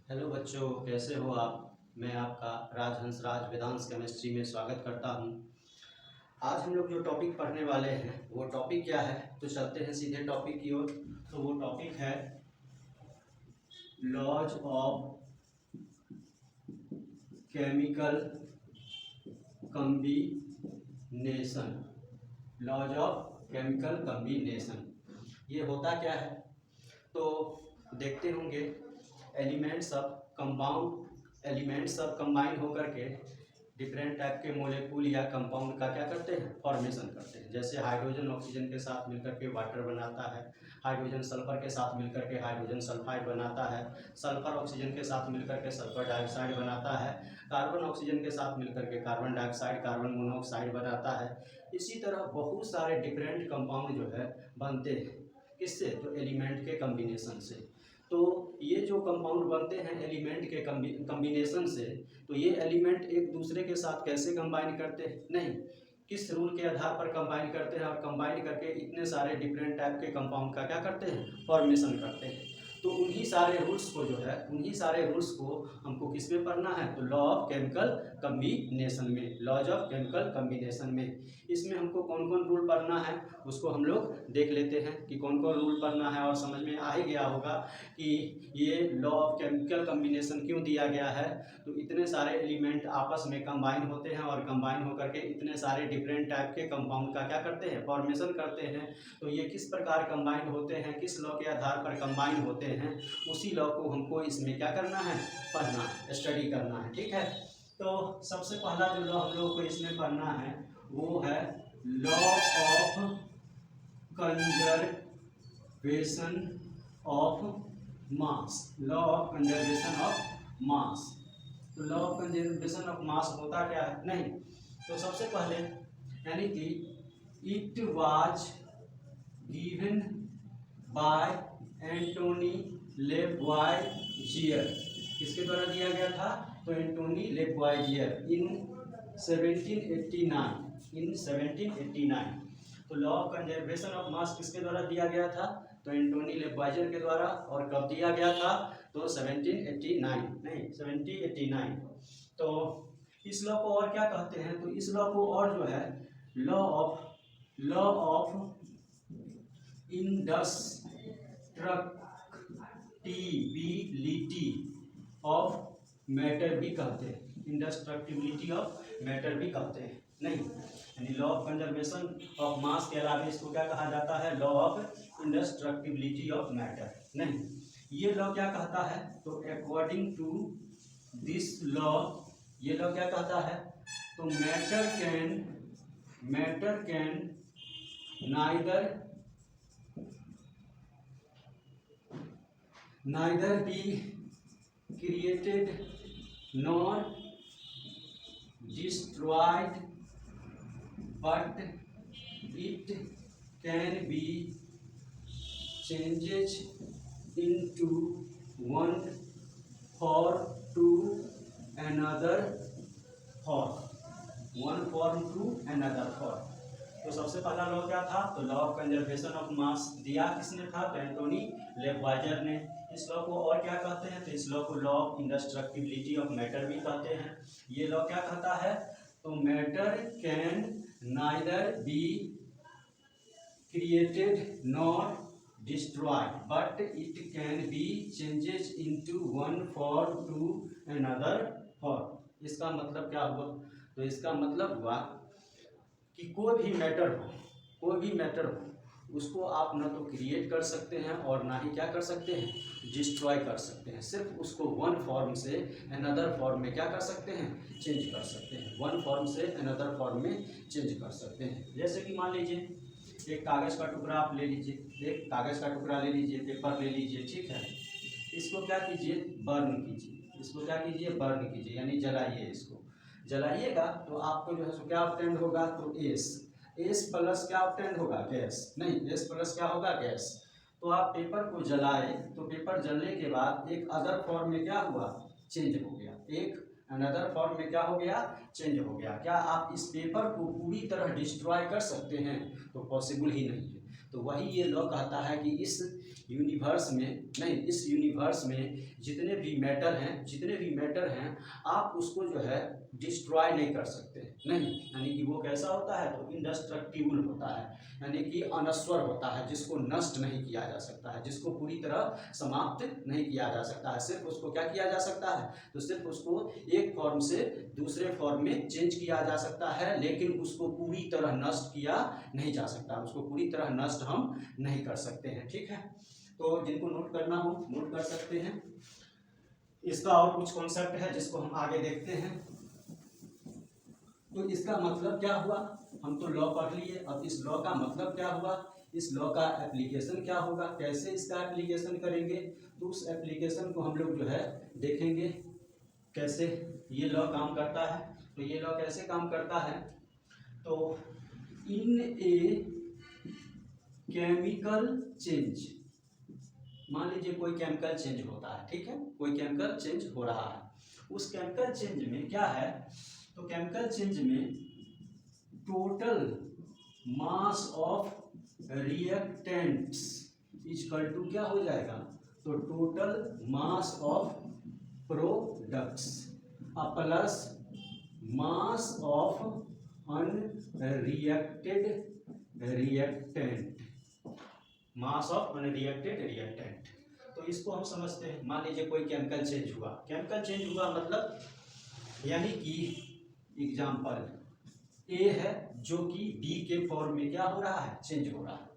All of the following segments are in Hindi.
हेलो बच्चों, कैसे हो आप। मैं आपका राजहंस राज वेदांश केमिस्ट्री में स्वागत करता हूं। आज हम लोग जो टॉपिक पढ़ने वाले हैं वो टॉपिक क्या है, तो चलते हैं सीधे टॉपिक की ओर। तो वो टॉपिक है laws of chemical combination. Laws of chemical combination ये होता क्या है, तो देखते होंगे। एलिमेंट्स सब कंबाइन होकर के डिफरेंट टाइप के मोलेकुल या कंपाउंड का क्या करते हैं, फॉर्मेशन करते हैं। जैसे हाइड्रोजन ऑक्सीजन के साथ मिलकर के वाटर बनाता है, हाइड्रोजन सल्फर के साथ मिलकर के हाइड्रोजन सल्फाइड बनाता है, सल्फर ऑक्सीजन के साथ मिलकर के सल्फर डाइऑक्साइड बनाता है, कार्बन ऑक्सीजन के साथ मिलकर के कार्बन डाइऑक्साइड कार्बन मोनोऑक्साइड बनाता है। इसी तरह बहुत सारे डिफरेंट कंपाउंड जो है बनते हैं। किससे? तो एलिमेंट के कम्बिनेशन से। तो ये जो कंपाउंड बनते हैं एलिमेंट के कम्बिनेशन से, तो ये एलिमेंट एक दूसरे के साथ कैसे कंबाइन करते हैं, नहीं, किस रूल के आधार पर कंबाइन करते हैं और कंबाइन करके इतने सारे डिफरेंट टाइप के कंपाउंड का क्या करते हैं, फॉर्मेशन करते हैं। तो उन्हीं सारे रूल्स को हमको किस में पढ़ना है, तो लॉ ऑफ केमिकल कम्बिनेशन में। लॉज ऑफ केमिकल कम्बिनेशन में इसमें हमको कौन कौन रूल पढ़ना है उसको हम लोग देख लेते हैं कि कौन कौन रूल पढ़ना है। और समझ में आ ही गया होगा कि ये लॉ ऑफ केमिकल कम्बिनेशन क्यों दिया गया है। तो इतने सारे एलिमेंट आपस में कंबाइन होते हैं और कंबाइन होकर के इतने सारे डिफरेंट टाइप के कंपाउंड का क्या करते हैं, फॉर्मेशन करते हैं। तो ये किस प्रकार कंबाइन होते हैं, किस लॉ के आधार पर कंबाइन होते हैं, उसी लॉ को हमको इसमें क्या करना है, पढ़ना, स्टडी करना है। ठीक है, तो सबसे पहला जो लॉ हम लोग को इसमें पढ़ना है वो है law of conservation of mass. Law of conservation of mass. तो law of conservation of mass होता क्या है, नहीं, तो सबसे पहले यानी कि it was given by Antoine Lavoisier. किसके द्वारा दिया गया था, तो एंटोनी लेवॉइजियर इन 1789। तो लॉ ऑफ कंजर्वेशन ऑफ मास किसके द्वारा दिया गया था, तो एंटोनी लेवॉइजियर के द्वारा। और कब दिया गया था, तो 1789। तो इस लॉ को और क्या कहते हैं, तो इस लॉ को और जो है लॉ ऑफ इंडस्ट्रक्टिबिलिटी ऑफ मैटर भी कहते हैं। इंडस्ट्रक्टिबिलिटी ऑफ मैटर भी कहते हैं, नहीं, यानी लॉ ऑफ कंजर्वेशन ऑफ मास के अलावा इसको क्या कहा जाता है, लॉ ऑफ इंडस्ट्रक्टिबिलिटी ऑफ मैटर। नहीं, ये लॉ क्या कहता है, तो अकॉर्डिंग टू दिस लॉ, ये लॉ क्या कहता है, तो matter can neither be created nor destroyed, but it can be changed into one form to another form। तो सबसे पहला लॉ क्या था, तो लॉ ऑफ कंजर्वेशन ऑफ मास दिया किसने था, तो एंटोनी लेवॉइजियर ने। इस लॉ को और क्या कहते हैं, तो इस लॉ को लॉ ऑफ इंडस्ट्रक्टिबिलिटी ऑफ मैटर भी कहते हैं। ये लॉ क्या कहता है, तो matter can neither be created not destroyed, but it can be changes into one form to another form। इसका मतलब क्या हुआ, तो इसका मतलब हुआ कि कोई भी मैटर हो उसको आप ना तो क्रिएट कर सकते हैं और ना ही क्या कर सकते हैं, डिस्ट्रॉय कर सकते हैं। सिर्फ उसको वन फॉर्म से अनदर फॉर्म में क्या कर सकते हैं, चेंज कर सकते हैं। वन फॉर्म से अनदर फॉर्म में चेंज कर सकते हैं। जैसे कि मान लीजिए एक कागज़ का टुकड़ा आप ले लीजिए, एक कागज़ का टुकड़ा ले लीजिए, पेपर ले लीजिए, ठीक है। इसको क्या कीजिए, बर्न कीजिए, यानी जलाइए। इसको जलाइएगा तो आपको जो है सो क्या ऑब्टेंड होगा, तो एस प्लस क्या ऑब्टेंड होगा, गैस। नहीं, एस प्लस क्या होगा, गैस। तो आप पेपर को जलाए तो पेपर जलने के बाद एक अदर फॉर्म में क्या हुआ, चेंज हो गया। एक अनदर फॉर्म में क्या हो गया, चेंज हो गया। क्या आप इस पेपर को पूरी तरह डिस्ट्रॉय कर सकते हैं, तो पॉसिबल ही नहीं है। तो वही ये लॉ कहता है कि इस यूनिवर्स में नहीं, इस यूनिवर्स में जितने भी मैटर हैं आप उसको जो है डिस्ट्रॉय नहीं कर सकते, नहीं, यानी कि वो कैसा होता है, तो इंडेस्ट्रक्टिबल होता है, यानी कि अनश्वर होता है, जिसको नष्ट नहीं किया जा सकता है, जिसको पूरी तरह समाप्त नहीं किया जा सकता है। सिर्फ उसको क्या किया जा सकता है, तो सिर्फ उसको एक फॉर्म से दूसरे फॉर्म में चेंज किया जा सकता है, लेकिन उसको पूरी तरह नष्ट किया नहीं जा सकता, उसको पूरी तरह नष्ट हम नहीं कर सकते हैं। ठीक है, तो जिनको नोट करना हो नोट कर सकते हैं। इसका और कुछ कॉन्सेप्ट है जिसको हम आगे देखते हैं। तो इसका मतलब क्या हुआ, हम तो लॉ पढ़ लिए, अब इस लॉ का मतलब क्या हुआ, इस लॉ का एप्लीकेशन क्या होगा, कैसे इसका एप्लीकेशन करेंगे, तो उस एप्लीकेशन को हम लोग जो है देखेंगे कैसे ये लॉ काम करता है। तो ये लॉ कैसे काम करता है, तो इन ए केमिकल चेंज, मान लीजिए कोई केमिकल चेंज होता है, ठीक है, कोई केमिकल चेंज हो रहा है, उस केमिकल चेंज में क्या है, तो केमिकल चेंज में total mass of reactants equal to क्या हो जाएगा, तो total mass of products plus mass of unreacted reactant, mass of unreacted reactant. तो इसको हम समझते हैं, मान लीजिए कोई केमिकल चेंज हुआ मतलब यानी कि एग्जाम्पल ए है जो कि बी के फॉर्म में क्या हो रहा है, चेंज हो रहा है।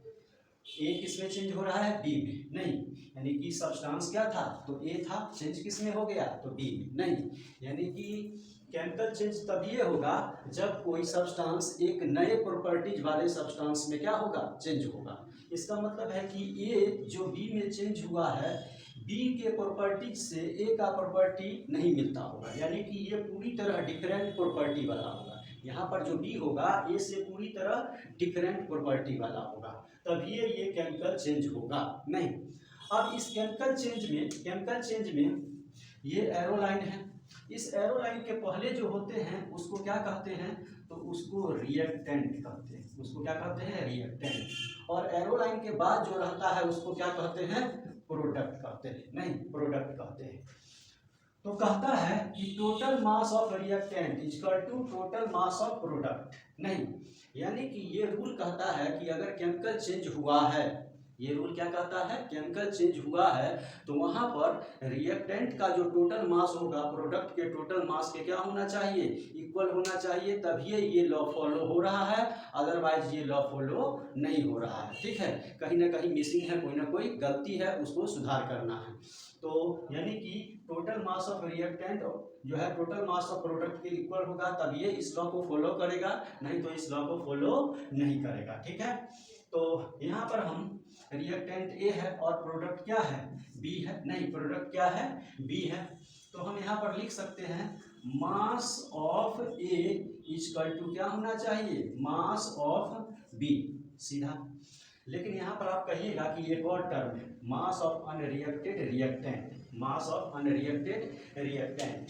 ए किस में चेंज हो रहा है, बी में, नहीं, यानी कि सब्सटेंस क्या था, तो ए था, चेंज किस में हो गया, तो बी में, नहीं, यानी कि केमिकल चेंज तब ये होगा जब कोई सब्सटेंस एक नए प्रॉपर्टीज वाले सब्सटेंस में क्या होगा, चेंज होगा। इसका मतलब है कि ए जो बी में चेंज हुआ है, बी के प्रॉपर्टीज से ए का प्रॉपर्टी नहीं मिलता होगा, यानी कि ये पूरी तरह डिफरेंट प्रॉपर्टी वाला होगा। यहाँ पर जो बी होगा ए से पूरी तरह डिफरेंट प्रॉपर्टी वाला होगा, तभी ये केमिकल चेंज होगा, नहीं। अब इस केमिकल चेंज में ये एरो लाइन है, इस एरो लाइन के पहले जो होते हैं उसको क्या कहते हैं, तो उसको रिएक्टेंट कहते हैं, उसको क्या कहते हैं, रिएक्टेंट। और एरो लाइन के बाद जो रहता है उसको क्या कहते हैं, प्रोडक्ट कहते हैं, नहीं, प्रोडक्ट कहते हैं। तो कहता है कि total mass of reactant equal to total mass of product, नहीं, यानी कि ये रूल कहता है कि अगर केमिकल चेंज हुआ है, ये रूल क्या कहता है, केमिकल चेंज हुआ है तो वहां पर रिएक्टेंट का जो टोटल मास होगा प्रोडक्ट के टोटल मास के क्या होना चाहिए, इक्वल होना चाहिए, तभी ये लॉ फॉलो हो रहा है, अदरवाइज ये लॉ फॉलो नहीं हो रहा है। ठीक है, कहीं ना कहीं मिसिंग है, कोई ना कोई गलती है, उसको सुधार करना है। तो यानी कि टोटल मास ऑफ रिएक्टेंट जो है टोटल मास ऑफ प्रोडक्ट के इक्वल होगा, तब ये इस लॉ को फॉलो करेगा, नहीं तो इस लॉ को फॉलो नहीं करेगा। ठीक है, तो यहाँ पर हम रिएक्टेंट ए है और प्रोडक्ट क्या है, बी है, नहीं, प्रोडक्ट क्या है, बी है, तो हम यहाँ पर लिख सकते हैं mass of A equal to क्या होना चाहिए, मास ऑफ बी, सीधा। लेकिन यहाँ पर आप कहिएगा कि एक और टर्म है, मास of unreacted reactant, mass of unreacted reactant.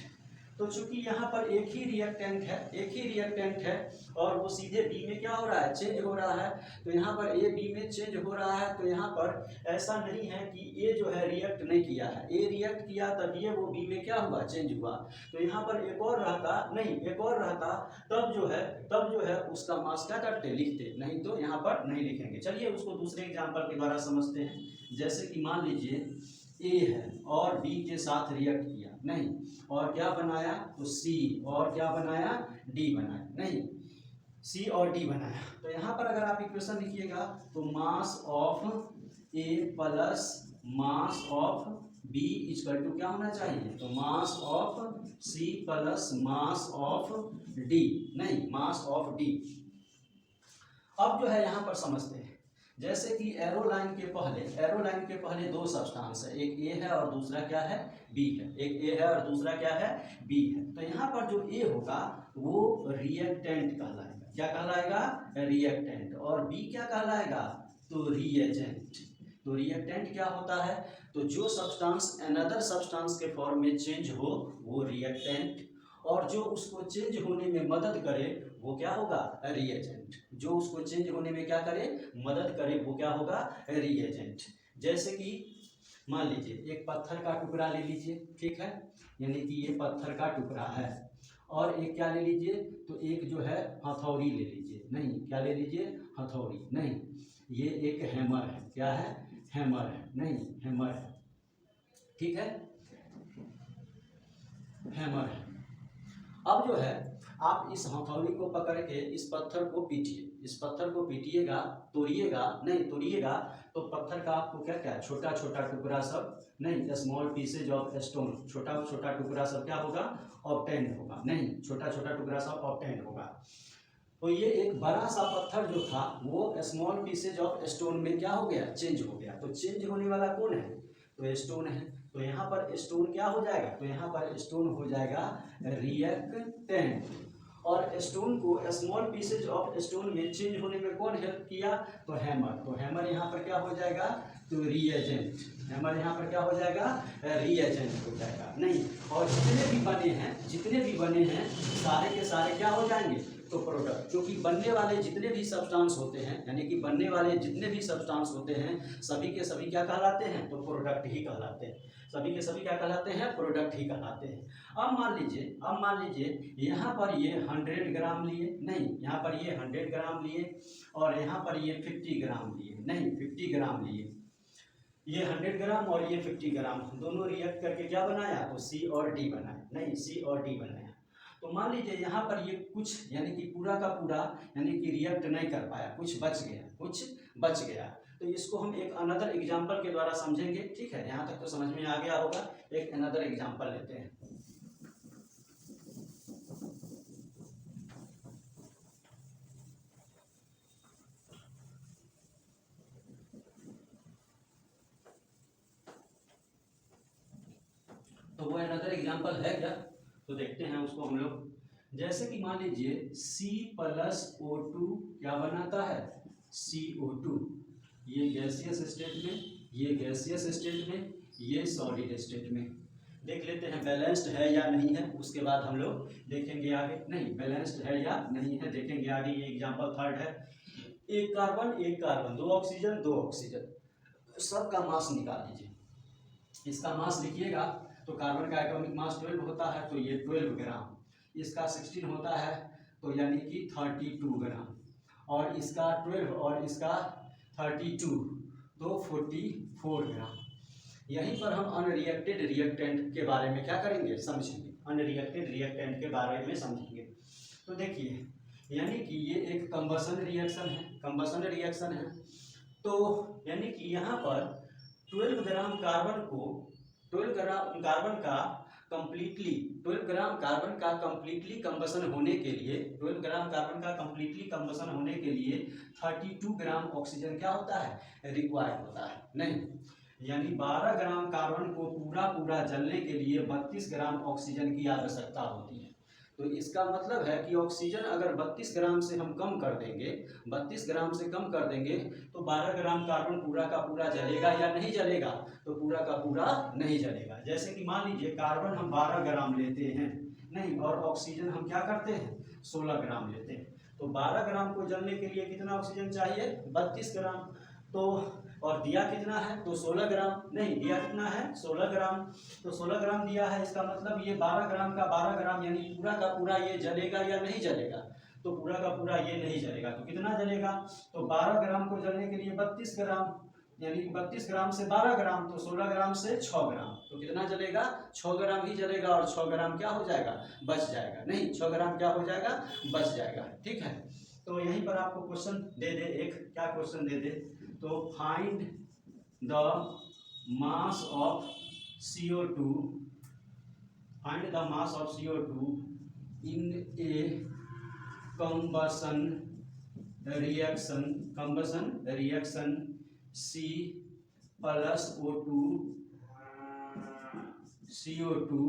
तो चूंकि यहाँ पर एक ही रिएक्टेंट है और वो सीधे बी में क्या हो रहा है, चेंज हो रहा है, तो यहाँ पर ए बी में चेंज हो रहा है, तो यहाँ पर ऐसा नहीं है कि ए जो है रिएक्ट नहीं किया है, ए रिएक्ट किया तब ये वो बी में क्या हुआ, चेंज हुआ। तो यहाँ पर एक और रहता तब जो है उसका मास क्या करते, लिखते, नहीं तो यहाँ पर नहीं लिखेंगे। चलिए उसको दूसरे एग्जाम्पल के द्वारा समझते हैं। जैसे कि मान लीजिए ए है और बी के साथ रिएक्ट किया, नहीं, और क्या बनाया, तो सी, और क्या बनाया, डी बनाया, नहीं, सी और डी बनाया। तो यहाँ पर अगर आप इक्वेशन लिखिएगा तो mass of A plus mass of B equal to क्या होना चाहिए, तो mass of C plus mass of D, नहीं, मास ऑफ डी। अब जो है यहाँ पर समझते हैं, जैसे कि एरो लाइन के पहले दो सब्सटेंस है, एक ए है और दूसरा क्या है, बी है, एक ए है और दूसरा क्या है, बी है। तो यहाँ पर जो ए होगा वो रिएक्टेंट कहलाएगा, क्या कहलाएगा, रिएक्टेंट, और बी क्या कहलाएगा, तो रिएजेंट। तो रिएक्टेंट क्या होता है, तो जो सब्सटेंस अनदर सब्सटेंस के फॉर्म में चेंज हो वो रिएक्टेंट, और जो उसको चेंज होने में मदद करे वो क्या होगा, रिएजेंट। जो उसको चेंज होने में क्या करे, मदद करे, वो क्या होगा, रिएजेंट। जैसे कि मान लीजिए एक पत्थर का टुकड़ा ले लीजिए, ठीक है, यानी कि ये पत्थर का टुकड़ा है, और एक क्या ले लीजिए, तो एक जो है हथौड़ी ले लीजिए, नहीं क्या ले लीजिए, हथौड़ी नहीं, ये एक हैमर है, क्या है, हैमर है, नहीं हैमर है, ठीक है, हैमर है। अब जो है आप इस हथौड़ी को पकड़ के इस पत्थर को पीटिए, इस पत्थर को पीटिएगा, तोड़िएगा नहीं, तोड़िएगा तो पत्थर का आपको क्या क्या छोटा छोटा टुकड़ा सब नहीं, स्मॉल पीसेज ऑफ स्टोन, छोटा छोटा टुकड़ा सब क्या होगा, ऑब्टेन्ड होगा, नहीं छोटा छोटा टुकड़ा सब ऑब्टेन्ड होगा। तो ये एक बड़ा सा पत्थर जो था वो स्मॉल पीसेज ऑफ स्टोन में क्या हो गया, चेंज हो गया। तो चेंज होने वाला कौन है, तो स्टोन है। तो यहाँ पर स्टोन क्या हो जाएगा, तो यहाँ पर स्टोन हो जाएगा रिएक्टेंट। और स्टोन को स्मॉल पीसेज ऑफ स्टोन में चेंज होने में कौन हेल्प किया, तो हैमर। तो हैमर यहाँ पर क्या हो जाएगा, तो रिएजेंट। हैमर यहाँ पर क्या हो जाएगा, रिएजेंट हो जाएगा, नहीं। और जितने भी बने हैं सारे के सारे क्या हो जाएंगे, तो प्रोडक्ट। क्योंकि बनने वाले जितने भी सब्सटेंस होते हैं, यानी कि बनने वाले जितने भी सब्सटेंस होते हैं सभी के सभी क्या कहलाते हैं, तो प्रोडक्ट ही कहलाते हैं, सभी के सभी क्या कहलाते हैं, प्रोडक्ट ही कहलाते हैं। अब मान लीजिए यहाँ पर ये 100 ग्राम लिए, नहीं यहाँ पर ये 100 ग्राम लिए, और यहाँ पर ये 50 ग्राम लिए, नहीं 50 ग्राम लिए, ये 100 ग्राम और ये 50 ग्राम दोनों रिएक्ट करके क्या बनाया, तो C और D बनाया, नहीं C और D बनाया। तो मान लीजिए यहाँ पर ये कुछ यानी कि पूरा का पूरा यानी कि रिएक्ट नहीं कर पाया, कुछ बच गया। तो इसको हम एक अनदर एग्जांपल के द्वारा समझेंगे, ठीक है, यहाँ तक तो समझ में आ गया होगा। एक अनदर एग्जांपल लेते हैं। तो वो अनदर एग्जांपल है क्या, तो देखते हैं उसको हम लोग। जैसे कि मान लीजिए C+O2 क्या बनाता है, CO2। ये गैसियस स्टेट में, ये गैसियस स्टेट में, ये सॉलिड स्टेट में। देख लेते हैं बैलेंस्ड है या नहीं है, उसके बाद हम लोग देखेंगे आगे। नहीं बैलेंस्ड है या नहीं है देखेंगे आगे। ये एग्जांपल थर्ड है। एक कार्बन, दो ऑक्सीजन, सबका मास निकाल लीजिए। इसका मास लिखिएगा, तो कार्बन का एटॉमिक मास 12 होता है, तो ये 12 ग्राम। इसका 16 होता है, तो यानी कि 32 ग्राम। और इसका 12 और इसका 32, तो 44 ग्राम। यहीं पर हम अनरिएक्टेड रिएक्टेंट के बारे में क्या करेंगे, समझेंगे। अनरिएक्टेड रिएक्टेंट के बारे में समझेंगे। तो देखिए यानी कि ये एक कंबसन रिएक्शन है। तो यानी कि यहाँ पर 12 ग्राम कार्बन का कंप्लीटली कंबसन होने के लिए 12 ग्राम कार्बन का कंप्लीटली कंबसन होने के लिए 32 ग्राम ऑक्सीजन क्या होता है, रिक्वायर्ड होता है, नहीं। यानी 12 ग्राम कार्बन को पूरा जलने के लिए 32 ग्राम ऑक्सीजन की आवश्यकता होती है। तो इसका मतलब है कि ऑक्सीजन अगर 32 ग्राम से हम कम कर देंगे, 32 ग्राम से कम कर देंगे, तो 12 ग्राम कार्बन पूरा का पूरा जलेगा या नहीं जलेगा, तो पूरा का पूरा नहीं जलेगा। जैसे कि मान लीजिए कार्बन हम 12 ग्राम लेते हैं, नहीं, और ऑक्सीजन हम क्या करते हैं, 16 ग्राम लेते हैं। तो 12 ग्राम को जलने के लिए कितना ऑक्सीजन चाहिए, 32 ग्राम। तो और दिया कितना है, तो 16 ग्राम, नहीं दिया कितना है, 16 ग्राम। तो 16 ग्राम दिया है, इसका मतलब ये 12 ग्राम का 12 ग्राम यानी पूरा का पूरा ये जलेगा या नहीं जलेगा, तो पूरा का पूरा ये नहीं जलेगा। तो कितना जलेगा, तो 12 ग्राम को जलने के लिए 32 ग्राम, यानी 32 ग्राम से 12 ग्राम, तो 16 ग्राम से 6 ग्राम, तो कितना जलेगा, 6 ग्राम ही जलेगा। और 6 ग्राम क्या हो जाएगा, बच जाएगा, नहीं 6 ग्राम क्या हो जाएगा, बच जाएगा, ठीक है। तो यहीं पर आपको क्वेश्चन दे दे, एक क्या क्वेश्चन दे दे, तो find the mass of CO2 in A combustion reaction CO2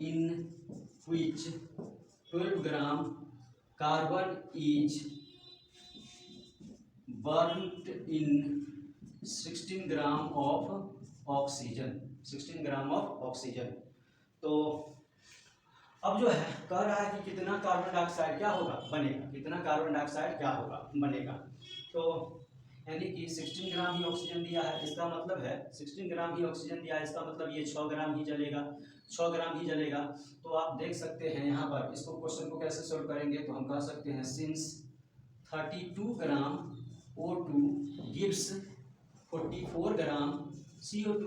in which 12 gram carbon is burnt in 16 gram of oxygen, 16 gram of oxygen. तो अब जो है कह रहा है कि कितना कार्बन डाइऑक्साइड क्या होगा, बनेगा, कितना कार्बन डाइऑक्साइड क्या होगा, बनेगा। तो यानी कि 16 ग्राम ही ऑक्सीजन दिया है, इसका मतलब है 16 ग्राम ही ऑक्सीजन दिया है, इसका मतलब ये 6 ग्राम ही जलेगा, 6 ग्राम ही जलेगा। तो आप देख सकते हैं यहाँ पर इसको क्वेश्चन को कैसे सोल्व करेंगे, तो हम कह सकते हैं since 32 gram O2 gives 44 gram CO2,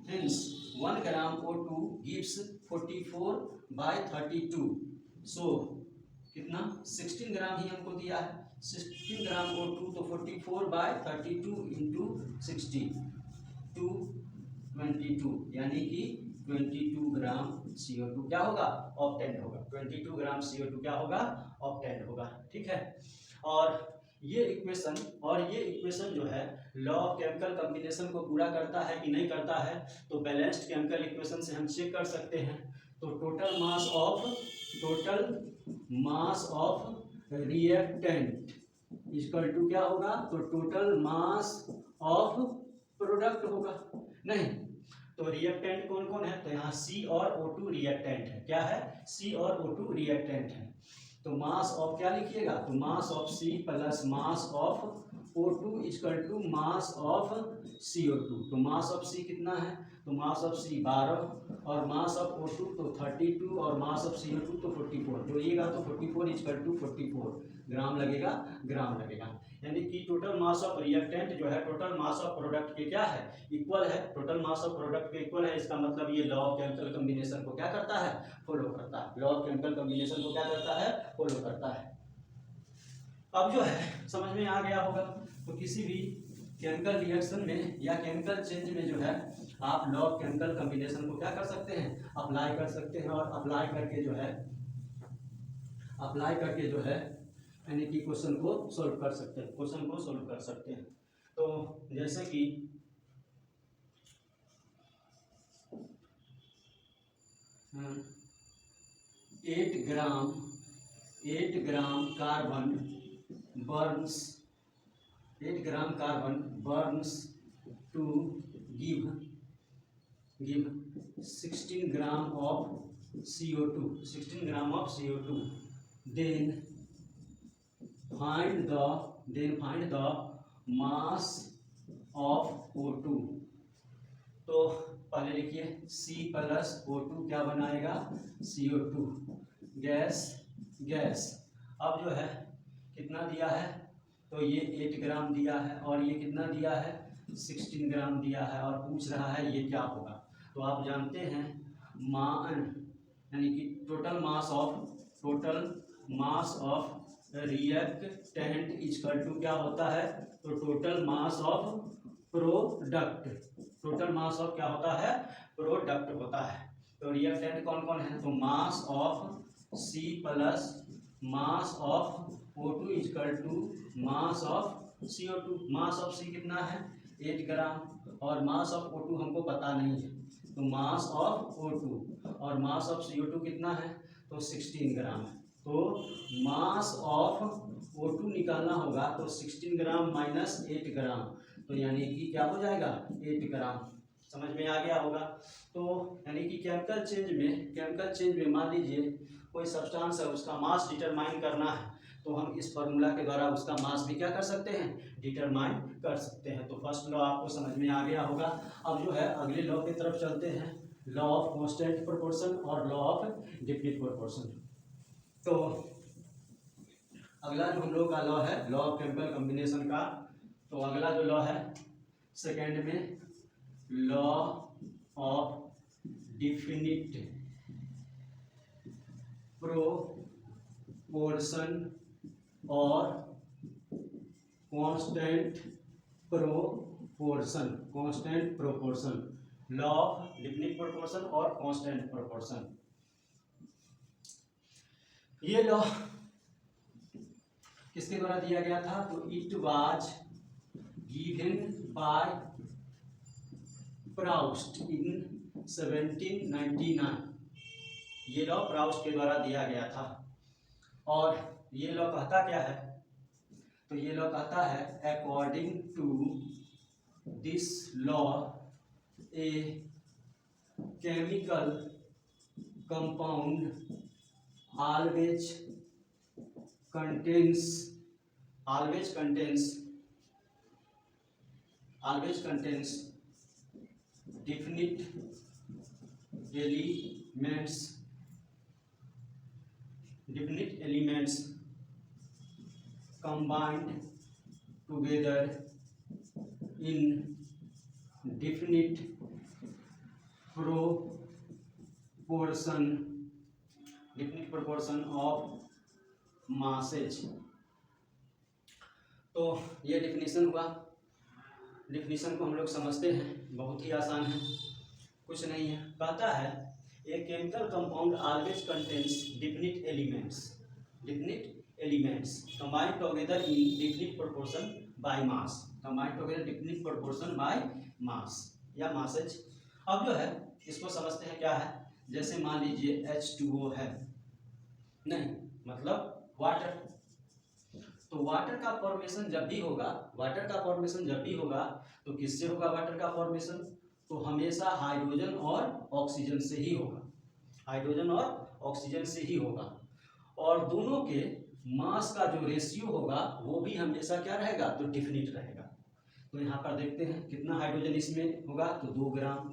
hence 1 gram O2 gives 44 by 32, so कितना 16 ग्राम ही हमको दिया है, 16 ग्राम O2 तो 44 बाय 32 इंटू 60 222, यानी कि 22 ग्राम CO2 क्या होगा, ऑब्टेंड होगा। 22 ग्राम CO2 क्या होगा, ऑब्टेंड होगा। ठीक है, और ये इक्वेशन जो है लॉ ऑफ केमिकल कॉम्बिनेशन को पूरा करता है कि नहीं करता है, तो बैलेंस्ड केमिकल इक्वेशन से हम चेक कर सकते हैं। तो total mass of reactant equal to क्या होगा, तो टोटल मास ऑफ प्रोडक्ट होगा। नहीं तो रिएक्टेंट कौन कौन है, तो यहाँ C और O2 रिएक्टेंट है। क्या है, C और O2 रिएक्टेंट है। तो मास ऑफ क्या लिखिएगा, तो mass of C plus mass of O2 equal to mass of CO2। तो मास ऑफ C कितना है, तो मास ऑफ C 12 और मास ऑफ O2 तो 32 और मास ऑफ CO2 तो 44, जोड़िएगा तो 44 इक्वल टू 44 ग्राम लगेगा, यानी कि टोटल मास ऑफ रिएक्टेंट जो है टोटल मास ऑफ प्रोडक्ट के क्या है, इक्वल है, टोटल मास ऑफ प्रोडक्ट के इक्वल है। इसका मतलब ये लॉ ऑफ केमिकल कॉम्बिनेशन को क्या करता है, फॉलो करता है। लॉ ऑफ केमिकल कॉम्बिनेशन को क्या करता है, फॉलो करता है। अब जो है समझ में आ गया होगा, तो किसी भी केमिकल रिएक्शन में या केमिकल चेंज में जो है आप लॉ ऑफ केमिकल कॉम्बिनेशन को क्या कर सकते हैं, अप्लाई कर सकते हैं, और अप्लाई करके जो है यानी कि क्वेश्चन को सोल्व कर सकते हैं। तो जैसे कि eight gram carbon burns to give 16 gram of CO2, then find the mass of O2। तो पहले लिखिए C प्लस O2 क्या बनाएगा, CO2 गैस। अब जो है कितना दिया है, तो ये 8 ग्राम दिया है और ये कितना दिया है, 16 ग्राम दिया है, और पूछ रहा है ये क्या होगा। तो आप जानते हैं यानी कि total mass of reactant equal to क्या होता है, तो टोटल मास ऑफ प्रोडक्ट क्या होता है, प्रोडक्ट होता है। तो रिएक्टेंट कौन कौन है, तो mass of C plus mass of O2 equal to mass of CO2। Mass of C कितना है, 8 ग्राम, और मास ऑफ O2 हमको पता नहीं है, तो मास ऑफ O2 और मास ऑफ CO2 कितना है, तो 16 ग्राम है। तो मास ऑफ O2 निकालना होगा, तो 16 ग्राम माइनस 8 ग्राम, तो यानी कि क्या हो जाएगा, 8 ग्राम। समझ में आ गया होगा। तो यानी कि केमिकल चेंज में मान लीजिए कोई सब्सटेंस है, उसका मास डिटरमाइन करना है, तो हम इस फॉर्मूला के द्वारा उसका मास भी क्या कर सकते हैं, डिटरमाइन कर सकते हैं। तो फर्स्ट लॉ आपको समझ में आ गया होगा। अब जो है अगले लॉ की तरफ चलते हैं, लॉ ऑफ कांस्टेंट प्रोपोर्शन और लॉ ऑफ डेफिनिट प्रोपोर्शन। तो अगला जो हम लोग का लॉ है लॉ ऑफ केमिकल कॉम्बिनेशन का, तो अगला जो लॉ है सेकेंड में लॉ ऑफ डेफिनिट प्रोपोर्शन और constant proportion, law of definite proportion और कांस्टेंट प्रोपोर्शन। ये लॉ किसके द्वारा दिया गया था, तो it was given by Proust in 1799। ये लॉ प्राउस्ट के द्वारा दिया गया था, और ये लॉ कहता क्या है, तो ये लॉ कहता है according to this law a chemical compound always contains always contains definite elements combined together in definite proportion of masses। तो ये डिफिनीशन हुआ। डिफिनीशन को हम लोग समझते हैं, बहुत ही आसान है, कुछ नहीं है। कहता है ए chemical compound always contains definite elements combined together in definite proportion by mass, combined together definite proportion by mass या मासेज। अब जो है इसको समझते हैं क्या है। जैसे मान लीजिए H2O है, नहीं मतलब वाटर, तो वाटर का फॉर्मेशन जब भी होगा तो किससे होगा वाटर का फॉर्मेशन? तो हमेशा हाइड्रोजन और ऑक्सीजन से ही होगा, और दोनों के मास का जो रेशियो होगा वो भी हमेशा क्या रहेगा? तो डिफिनिट रहेगा। तो यहाँ पर देखते हैं कितना हाइड्रोजन इसमें होगा, तो 2 ग्राम,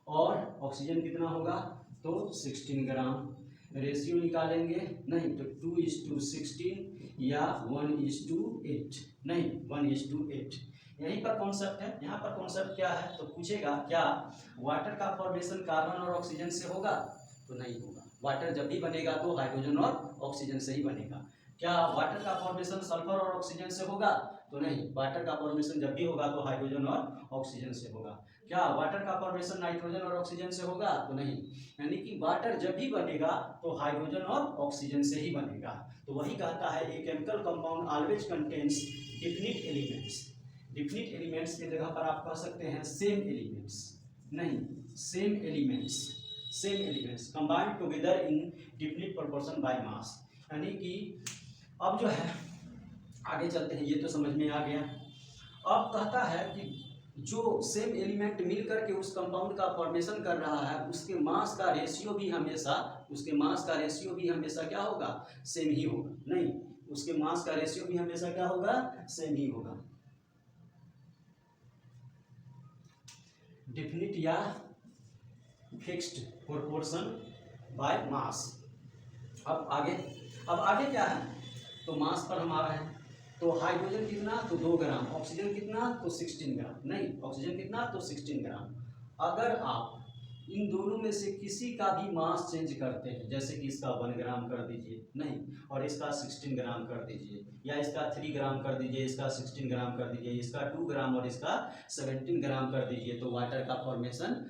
और ऑक्सीजन कितना होगा? तो 16 ग्राम। रेशियो निकालेंगे, नहीं तो 2:16 या 1:8, नहीं 1:8। यहीं पर कॉन्सेप्ट है। यहाँ पर कॉन्सेप्ट क्या है? तो पूछेगा क्या वाटर का फॉर्मेशन कार्बन और ऑक्सीजन से होगा? तो नहीं होगा। वाटर जब भी बनेगा तो हाइड्रोजन और ऑक्सीजन से ही बनेगा। क्या वाटर का फॉर्मेशन सल्फर और ऑक्सीजन से होगा? तो नहीं, वाटर का फॉर्मेशन जब भी होगा तो हाइड्रोजन और ऑक्सीजन से होगा। क्या वाटर का फॉर्मेशन नाइट्रोजन और ऑक्सीजन से होगा? तो नहीं। यानी कि वाटर जब भी बनेगा तो हाइड्रोजन और ऑक्सीजन से ही बनेगा। तो वही कहता है ए chemical compound always contains definite elements की जगह पर आप कह सकते हैं same elements combined together in definite proportion by mass. यानी कि अब जो है आगे चलते हैं, ये तो समझ में आ गया। अब कहता है कि जो सेम एलिमेंट मिल करके उस कंपाउंड का फॉर्मेशन कर रहा है, उसके मास का रेशियो भी हमेशा क्या होगा? सेम ही होगा। नहीं, उसके मास का रेशियो भी हमेशा क्या होगा? सेम ही होगा। डिफिनिट या फिक्स्ड प्रोपोर्शन बाय मास। अब आगे क्या है? तो मास पर हम आ रहे हैं। तो हाइड्रोजन कितना? तो 2 ग्राम। ऑक्सीजन कितना? तो 16 ग्राम। नहीं, ऑक्सीजन कितना? तो 16 ग्राम। अगर आप इन दोनों में से किसी का भी मास चेंज करते हैं, जैसे कि इसका 1 ग्राम कर दीजिए, नहीं, और इसका 16 ग्राम कर दीजिए, या इसका 3 ग्राम कर दीजिए, इसका 16 ग्राम कर दीजिए, इसका 2 ग्राम और इसका 17 ग्राम कर दीजिए, तो वाटर का फॉर्मेशन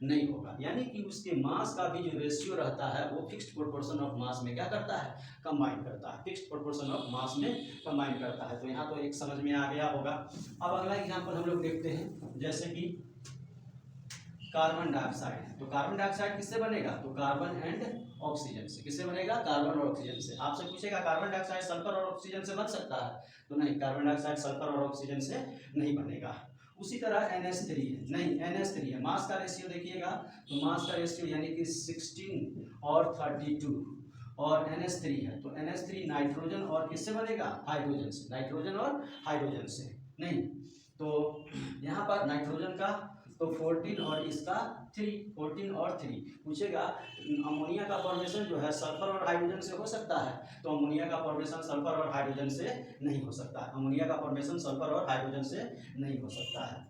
नहीं होगा। यानी कि उसके मास का भी जो रेशियो रहता है वो फिक्स्ड प्रोपोर्शन ऑफ मास में क्या करता है? कंबाइन करता है। फिक्स्ड प्रोपोर्शन ऑफ मास में कंबाइन करता है। तो यहाँ तो एक समझ में आ गया होगा। अब अगला एग्जाम्पल हम लोग देखते हैं, जैसे कि कार्बन डाइऑक्साइड। तो कार्बन डाइऑक्साइड किससे बनेगा? तो कार्बन एंड ऑक्सीजन से। किससे बनेगा? कार्बन और ऑक्सीजन से। आपसे पूछेगा कार्बन डाइऑक्साइड सल्फर और ऑक्सीजन से बन सकता है? तो नहीं, कार्बन डाइऑक्साइड सल्फर और ऑक्सीजन से नहीं बनेगा। उसी तरह NH3 है, नहीं NH3 है। मास का रेशियो देखिएगा, तो मास का रेशियो यानी कि 16 और 32, और NH3 है, तो NH3 नाइट्रोजन और किससे बनेगा? हाइड्रोजन से। नाइट्रोजन और हाइड्रोजन से नहीं, तो यहाँ पर नाइट्रोजन का तो 14 और इसका 3, 14 और 3। पूछेगा अमोनिया का फॉर्मेशन जो है सल्फर और हाइड्रोजन से हो सकता है? तो अमोनिया का फॉर्मेशन सल्फर और हाइड्रोजन से नहीं हो सकता है। अमोनिया का फॉर्मेशन सल्फर और हाइड्रोजन से नहीं हो सकता है।